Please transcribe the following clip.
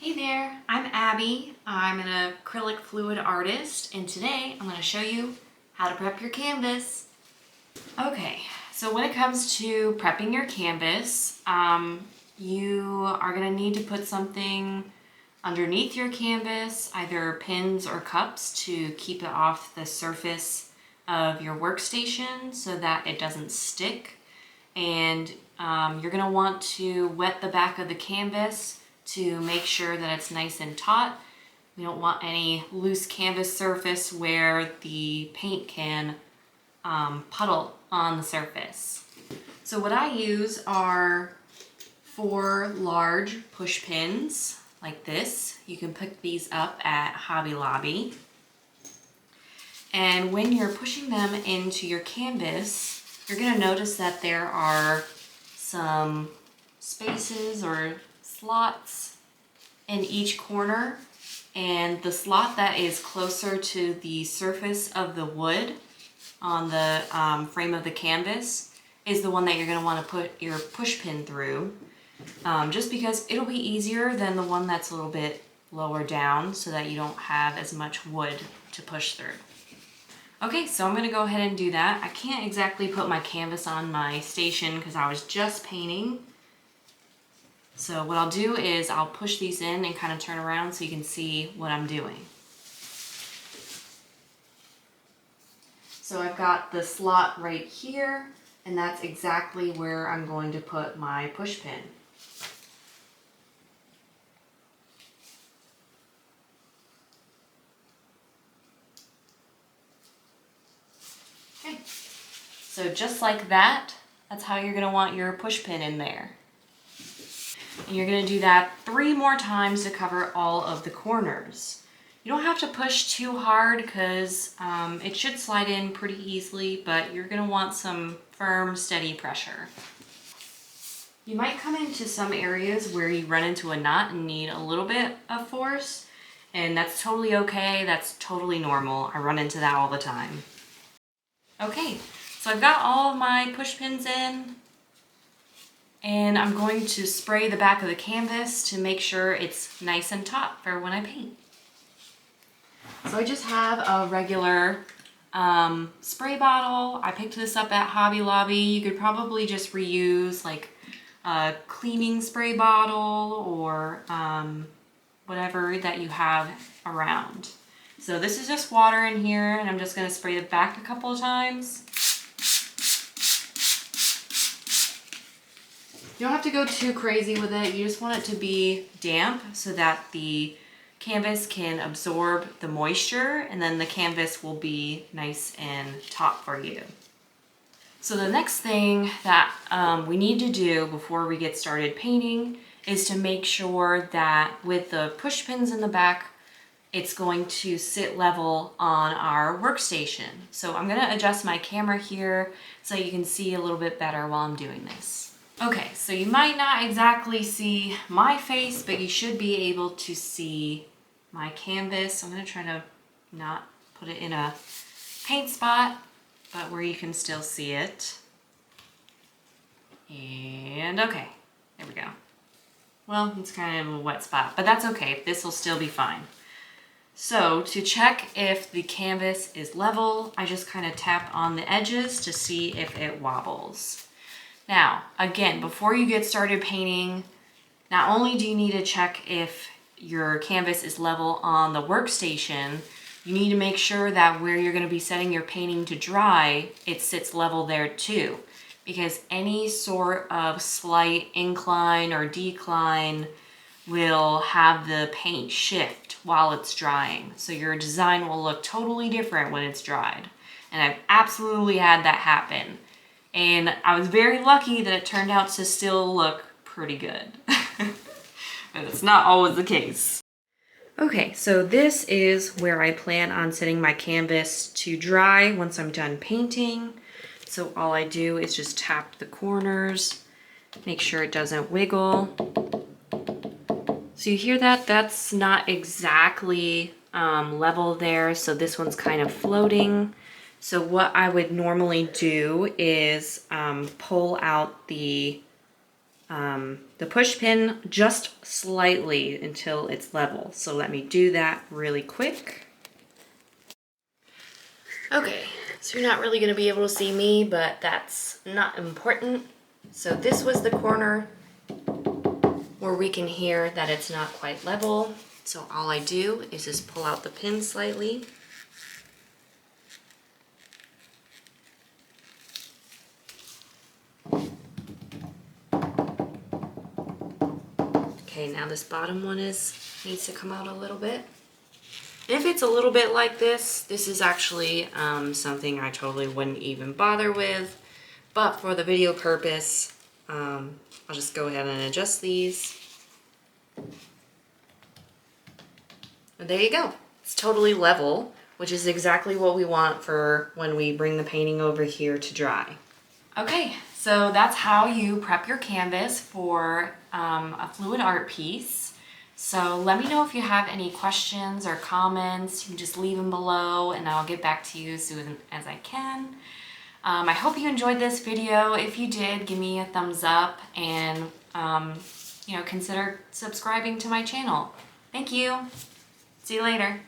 Hey there, I'm Abby. I'm an acrylic fluid artist, and today I'm going to show you how to prep your canvas. Okay, so when it comes to prepping your canvas, you are going to need to put something underneath your canvas, either pins or cups, to keep it off the surface of your workstation so that it doesn't stick. And you're going to want to wet the back of the canvas to make sure that it's nice and taut. We don't want any loose canvas surface where the paint can puddle on the surface. So what I use are 4 large push pins like this. You can pick these up at Hobby Lobby. And when you're pushing them into your canvas, you're going to notice that there are some spaces or slots in each corner, and the slot that is closer to the surface of the wood on the frame of the canvas is the one that you're going to want to put your push pin through, just because it'll be easier than the one that's a little bit lower down so that you don't have as much wood to push through. Okay, so I'm going to go ahead and do that. I can't exactly put my canvas on my station because I was just painting. So what I'll do is I'll push these in and kind of turn around so you can see what I'm doing. So I've got the slot right here, and that's exactly where I'm going to put my push pin. Okay, so just like that, that's how you're going to want your push pin in there. And you're going to do that 3 more times to cover all of the corners. You don't have to push too hard because it should slide in pretty easily, but you're going to want some firm, steady pressure. You might come into some areas where you run into a knot and need a little bit of force, and that's totally okay. That's totally normal. I run into that all the time. Okay, so I've got all of my push pins in, and I'm going to spray the back of the canvas to make sure it's nice and taut for when I paint. So I just have a regular spray bottle. I picked this up at Hobby Lobby. You could probably just reuse like a cleaning spray bottle or whatever that you have around. So this is just water in here, and I'm just going to spray the back a couple of times. You don't have to go too crazy with it. You just want it to be damp so that the canvas can absorb the moisture, and then the canvas will be nice and taut for you. So the next thing that we need to do before we get started painting is to make sure that with the push pins in the back, it's going to sit level on our workstation. So I'm going to adjust my camera here so you can see a little bit better while I'm doing this. Okay, so you might not exactly see my face, but you should be able to see my canvas. I'm going to try to not put it in a paint spot, but where you can still see it. And okay, there we go. Well, it's kind of a wet spot, but that's okay. This will still be fine. So to check if the canvas is level, I just kind of tap on the edges to see if it wobbles. Now, again, before you get started painting, not only do you need to check if your canvas is level on the workstation, you need to make sure that where you're going to be setting your painting to dry, it sits level there too. Because any sort of slight incline or decline will have the paint shift while it's drying. So your design will look totally different when it's dried. And I've absolutely had that happen. And I was very lucky that it turned out to still look pretty good. But it's not always the case. Okay, so this is where I plan on setting my canvas to dry once I'm done painting. So all I do is just tap the corners, make sure it doesn't wiggle. So you hear that? That's not exactly level there, so this one's kind of floating. So what I would normally do is pull out the the push pin just slightly until it's level. So let me do that really quick. Okay, so you're not really going to be able to see me, but that's not important. So this was the corner where we can hear that it's not quite level. So all I do is just pull out the pin slightly. Okay, now this bottom one needs to come out a little bit. If it's a little bit like this is actually something I totally wouldn't even bother with. But for the video purpose, I'll just go ahead and adjust these. And there you go. It's totally level, which is exactly what we want for when we bring the painting over here to dry. Okay, so that's how you prep your canvas for a fluid art piece. So let me know if you have any questions or comments. You can just leave them below and I'll get back to you as soon as I can. I hope you enjoyed this video. If you did, give me a thumbs up and consider subscribing to my channel. Thank you. See you later.